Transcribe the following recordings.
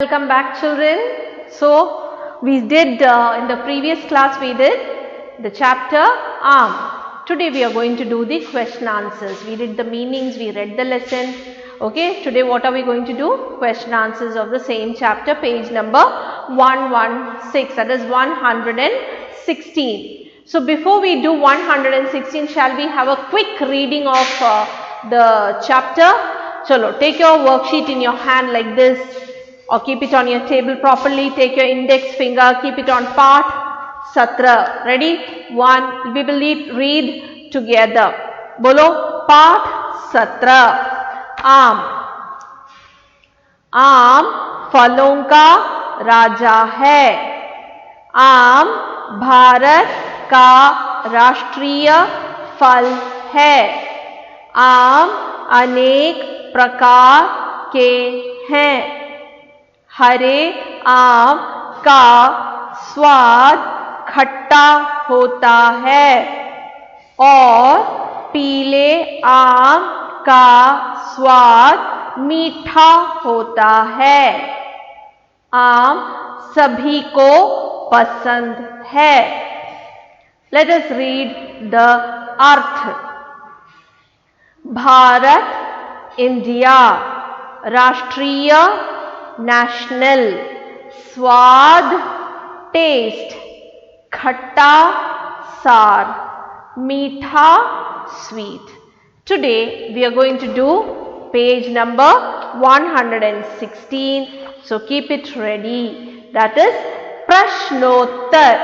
Welcome back, children. So we did in the previous class we did the chapter arm. Today we are going to do the question answers. We did the meanings, we read the lesson. Okay, today what are we going to do? Question answers of the same chapter, page number 116, that is 116. So before we do 116, shall we have a quick reading of the chapter? Chalo, take your worksheet in your hand like this, or keep it on your table properly. Take your index finger, keep it on part Satra. Ready? One, we will read together. Bolo, part Satra. आम. आम फलों का राजा है. आम भारत का राष्ट्रीय फल है. आम अनेक प्रकार के हैं. हरे आम का स्वाद खट्टा होता है और पीले आम का स्वाद मीठा होता है. आम सभी को पसंद है. Let us read the earth. Bharat, India, राष्ट्रीय, नेशनल, स्वाद, टेस्ट, खट्टा, सार, मीठा, sweet. Today we are going to do page number 116. So keep it ready. That is प्रश्नोत्तर.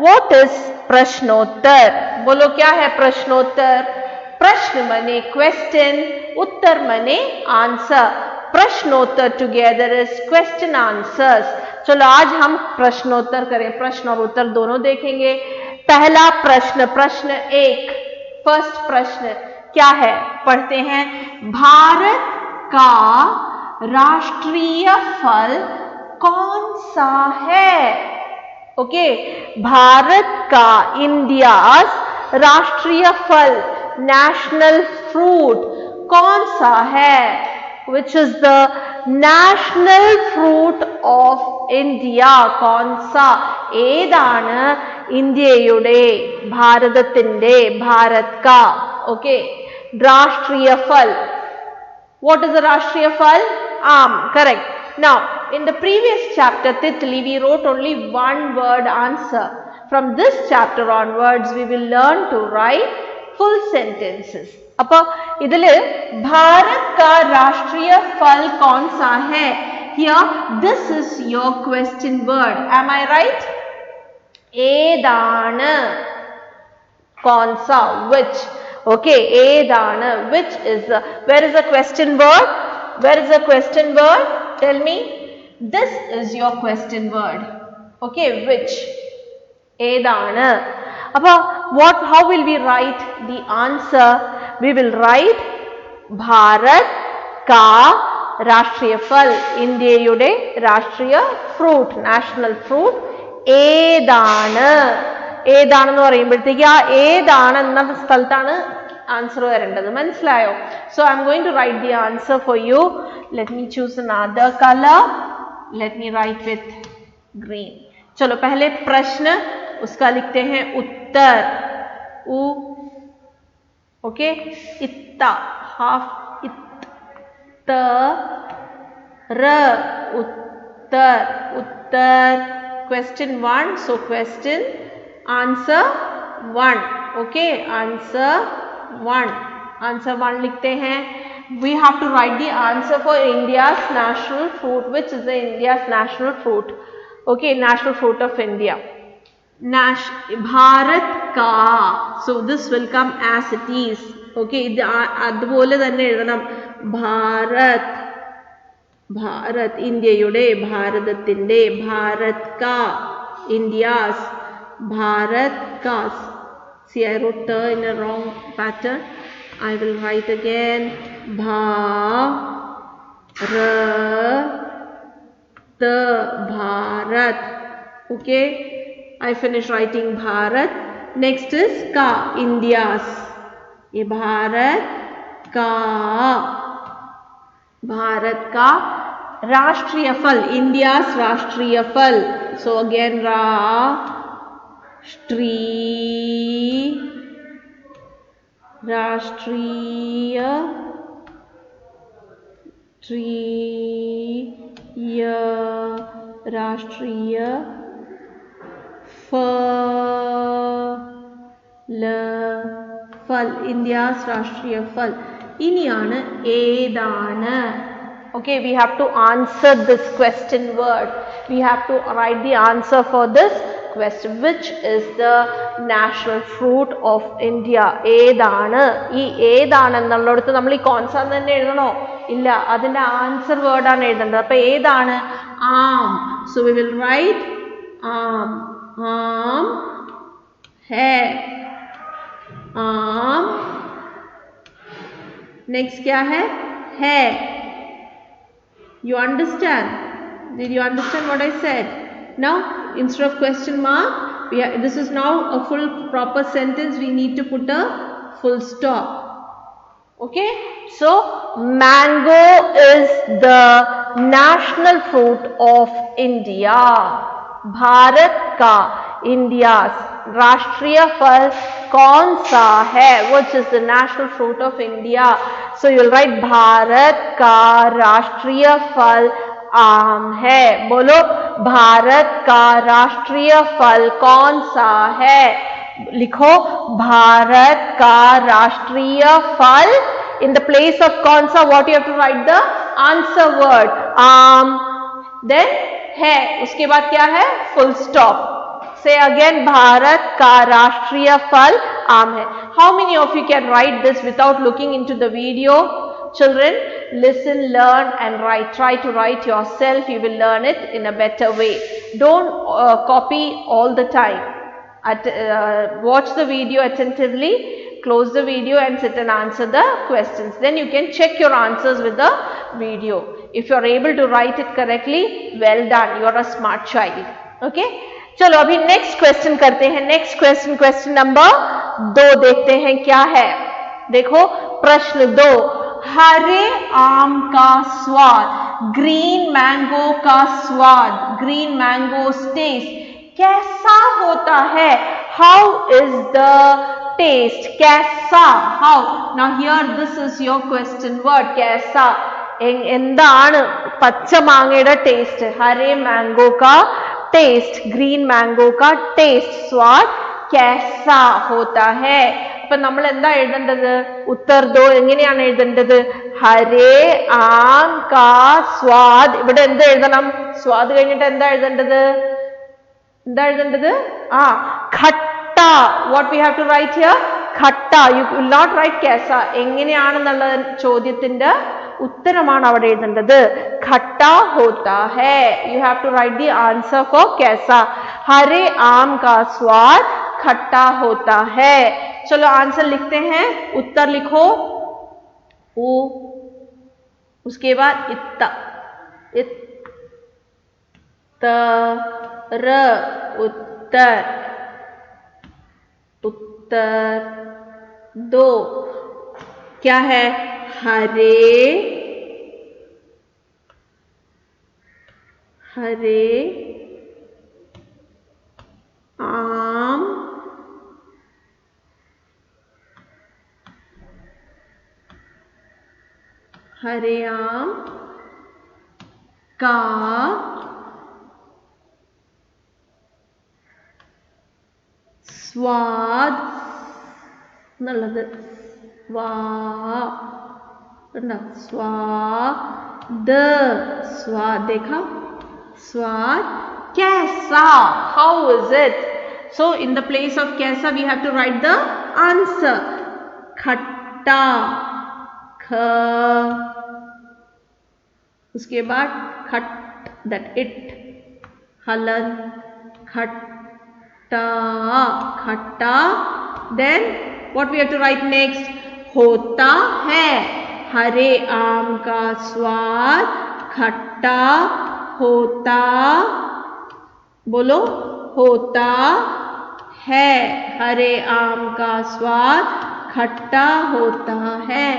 What is प्रश्नोत्तर? बोलो क्या है प्रश्नोत्तर? प्रश्न मने question, उत्तर मने answer. प्रश्नोत्तर together is question answers. चलो आज हम प्रश्नोत्तर करें. प्रश्न और उत्तर दोनों देखेंगे. पहला प्रश्न, प्रश्न एक, फर्स्ट प्रश्न क्या है? पढ़ते हैं. भारत का राष्ट्रीय फल कौन सा है? ओके, भारत का, इंडियाज राष्ट्रीय फल, नेशनल फ्रूट कौन सा है? Which is the national fruit of India? कौन सा? ഏതാണ് ഇന്ത്യയുടെ, ഭാരതത്തിന്റെ, ഭാരത് का. ओके, राष्ट्रीय फल. What is the राष्ट्रीय फल? आम. Correct. Now, in the previous chapter, Titli, we wrote only one word answer. From this chapter onwards, we will learn to write full sentences. அப்போ இதில் भारत का राष्ट्रीय फल कौन सा है? Here, this is your question word. Am I right? ஏதான, कौन सा, which. Okay, edana, which is the, where is the question word? Where is the question word? Tell me. This is your question word. Okay, which. Edana. What, how will we write the answer? We will write Bharat ka राष्ट्रीय फल, ഇന്ത്യയുടെ രാഷ്ട്രീയ fruit, national fruit ഏതാണ്? ഏതാണെന്ന് പറയുമ്പോഴത്തേക്ക് ആ ഏതാണ് എന്ന സ്ഥലത്താണ് ആൻസർ വരേണ്ടത്. മനസ്സിലായോ? So I'm going to write the answer for you. Let me choose another colour. Let me write with green. चलो पहले प्रश्न, उसका लिखते हैं उत्तर. उ, ओके, इत्ता, हाफ इत, त, र, उत्तर, उत्तर. Question 1. So question answer 1. Okay, answer 1. Answer 1 लिखते हैं. We have to write the answer for India's national fruit. Which is the India's national fruit? Okay, national fruit of India. Bharat ka. So this will come as it is. Okay, അതുപോലെ തന്നെ എഴുതണം. ഭാരത്, ഭാരത് ഇന്ത്യയുടെ, ഭാരതത്തിന്റെ, Bharat ka, India's, Bharat ka. See, I wrote the in a wrong pattern. I will write again. Bharat, Bharat. Okay, I finished writing Bharat. Next is ka, India's. ये भारत का, भारत का राष्ट्रीय फल, India's राष्ट्रीय फल. So again राष्ट्रीय फल, India's രാഷ്ട്രീയ ഫൽ. ഇനിയാണ് ഏതാണ്. Okay, we have to answer this question word. We have to write the answer for this question. Which is the national fruit of India? ഏതാണ്? ഈ ഏതാണ് എന്നുള്ളിടത്ത് നമ്മൾ ഈ കോൺസോണന്റ് തന്നെ എഴുതണോ? ഇല്ല, അതിന്റെ ആൻസർ വേർഡ് ആണ് എഴുതേണ്ടത്. അപ്പോൾ ഏതാണ്? ആം. So we will write आम. आम है. आम. नेक्स्ट क्या है? You understand? Did you understand what I said? Now, instead of question mark, this is now a full proper sentence. We need to put a full stop. Okay? So, mango is the national fruit of India. Bharat का, India's राष्ट्रीय फल कौन सा है? Which is the national fruit of India? So you'll write Bharat का राष्ट्रीय फल आम है. बोलो, भारत का राष्ट्रीय फल कौन सा है? लिखो, भारत का राष्ट्रीय फल. In the place of कौन सा, what you have to write the answer word. आम. Then है, उसके बाद क्या है? Full stop. Say again, Bharat का राष्ट्रीय फल आम है. How many of you can write this without looking into the video? Children, listen, learn and write. Try to write yourself. You will learn it in a better way. Don't copy all the time. Watch the video attentively. Close the video and sit and answer the questions. Then you can check your answers with the video. If you are able to write it correctly, well done. You are a smart child. Okay? चलो अभी next question करते हैं. Next question number 2 देखते हैं क्या है. देखो प्रश्न 2. हरे आम का स्वाद, ग्रीन मैंगो का स्वाद, ग्रीन मैंगो टेस्ट कैसा होता है? How is the taste? कैसा, how. Now here this is your question word. कैसा, എന്താണ് പച്ച മാങ്ങയുടെ ടേസ്റ്റ്? ഹരേ മാംഗോ का टेस्ट, ग्रीन मैंगो का टेस्ट, स्वाद कैसा होता है? അപ്പൊ നമ്മൾ എന്താ എഴുതേണ്ടത്? ഉത്തർ ദോ എങ്ങനെയാണ് എഴുതേണ്ടത്? ഹരേ ആം കാ സ്വാദ്. ഇവിടെ എന്ത് എഴുതണം? സ്വാദ് കഴിഞ്ഞിട്ട് എന്താ എഴുതേണ്ടത്? ഖട്ട. What we have to write here? ഖട്ട. യു വിൽ നോട്ട് റൈറ്റ് कैसा. എങ്ങനെയാണെന്നുള്ള ചോദ്യത്തിന്റെ उत्तरमान അവിടെ എഴുതേണ്ടത്. खट्टा होता है. You have to write the answer for कैसा. हरे आम का स्वाद खट्टा होता है. चलो आंसर लिखते हैं. उत्तर लिखो उ, उसके बाद इत्तर, उत्तर. उत्तर 2 क्या है? हरे आम का स्वाद എന്നുള്ളത് स्वाद. स्वाद देखा? स्वाद कैसा, how is it? So in the place of कैसा we have to write the answer. खट्टा, ख, उसके बाद खट, that it, हलन, खट्टा. Then what we have to write next? होता है. हरे आम का स्वाद खट्टा होता, बोलो, होता है. हरे आम का स्वाद खट्टा होता है.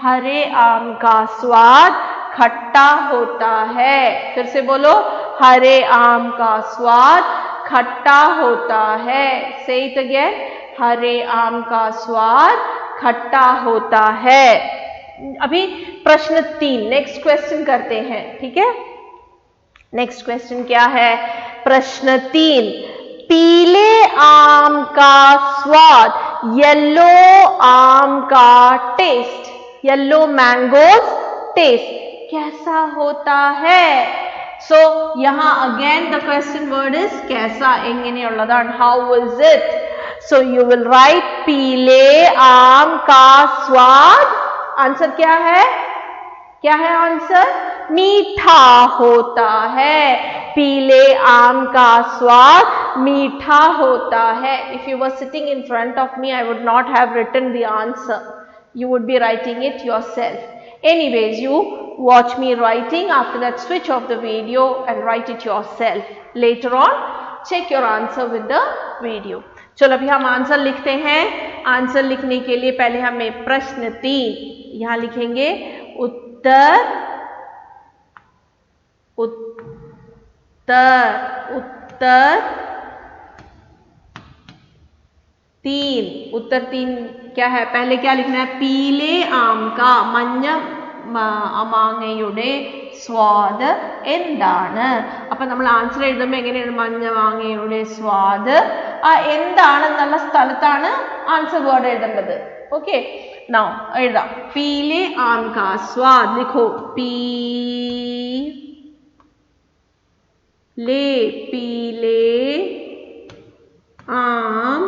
हरे आम का स्वाद खट्टा होता है। फिर से बोलो, हरे आम का स्वाद खट्टा होता है। से इट अगेन, हरे आम का स्वाद खट्टा होता है। अभी प्रश्न 3, नेक्स्ट क्वेश्चन करते हैं, ठीक है। नेक्स्ट क्वेश्चन क्या है? प्रश्न 3, पीले आम का स्वाद, येलो आम का टेस्ट, येलो मैंगोज टेस्ट कैसा होता है? सो यहाँ again the question word is कैसा, एंगेनेयुल्लതാണ്, how is it? So you will write पीले आम का स्वाद, आंसर क्या है? क्या है आंसर? मीठा होता है। पीले आम का स्वाद मीठा होता है। If you were sitting in front of me, I would not have written the answer, you would be writing it yourself. Anyways, you watch me writing, after that switch off the video and write it yourself. Later on, check your answer with the video. चलो अभी हम answer लिखते हैं। Answer लिखने के लिए पहले हमें प्रश्न 3 यहाँ लिखेंगे, उत्तर उत्तर उत्तर 3, उत्तर 3 क्या है? पहले क्या लिखना है? पीले आम का, മഞ്ഞ മാങ്ങയുടെ സ്വാദ് എന്താണ്? അപ്പൊ നമ്മൾ ആൻസർ എഴുതുമ്പോൾ എങ്ങനെയാണ്? മഞ്ഞ മാങ്ങയുടെ സ്വാദ് എന്താണെന്നുള്ള സ്ഥലത്താണ് ആൻസർ വേർഡ് എഴുതേണ്ടത്. ഓക്കെ, നൗ എഴുതാം. പീലെ ആം കാ സ്വാദ് लिखो, पीले आम,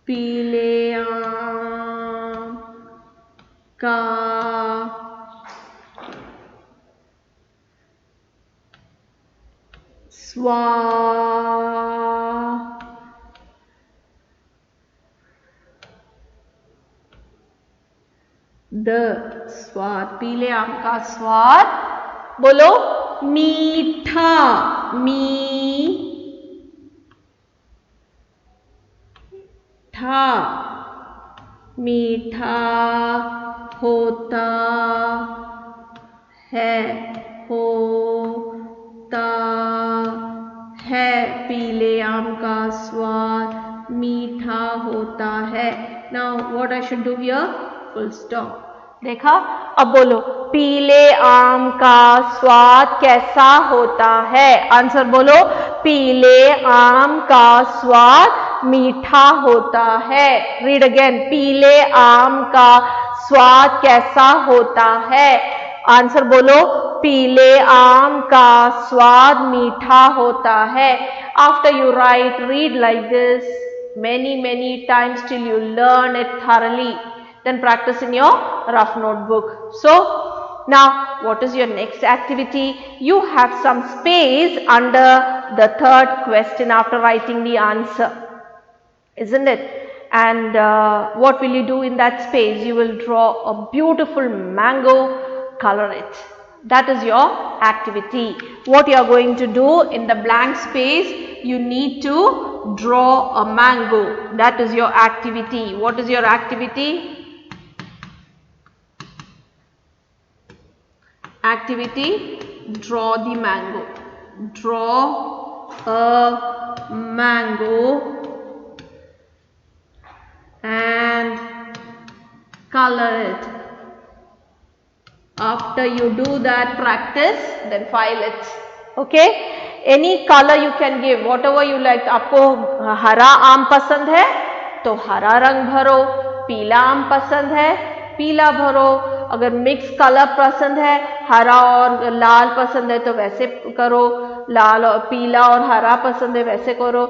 पीले आम का स्वाद, पीले आम का स्वाद, बोलो मीठा, मीठा होता है, पीले आम का स्वाद मीठा होता है. Now what I should do here? Full stop. देखा? अब बोलो, पीले आम का स्वाद कैसा होता है? आंसर बोलो, पीले आम का स्वाद मीठा होता है. रीड अगेन, पीले आम का स्वाद कैसा होता है? आंसर बोलो, पीले आम का स्वाद मीठा होता है. After you write, read like this many times till you learn it thoroughly. Then practice in your rough notebook. So now what is your next activity? You have some space under the third question after writing the answer, isn't it? And what will you do in that space? You will draw a beautiful mango, color it. That is your activity. What you are going to do in the blank space, you need to draw a mango. That is your activity. What is your activity? Activity, draw the mango. Draw a mango and color it. After you do that practice, then file it. Okay, any color you can give, whatever you like. आपको हरा आम पसंद है तो हरा रंग भरो, पीला आम पसंद है पीला भरो, अगर मिक्स कलर पसंद है, हरा और लाल पसंद है तो वैसे करो, लाल और पीला और हरा पसंद है वैसे करो.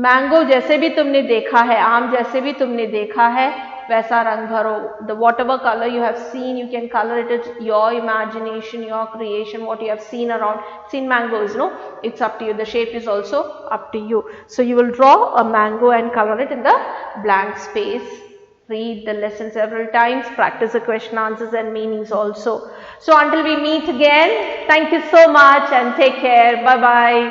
मैंगो जैसे भी तुमने देखा है, आम जैसे भी तुमने देखा है वैसा रंग भरो. The whatever color you have seen, you can color it. It's your imagination, your creation, what you have seen around. Seen mangoes, no? It's up to you. The shape is also up to you. So you will draw a mango and color it in the blank space. Read the lesson several times, practice the question answers and meanings also. So until we meet again, thank you so much and take care. Bye bye.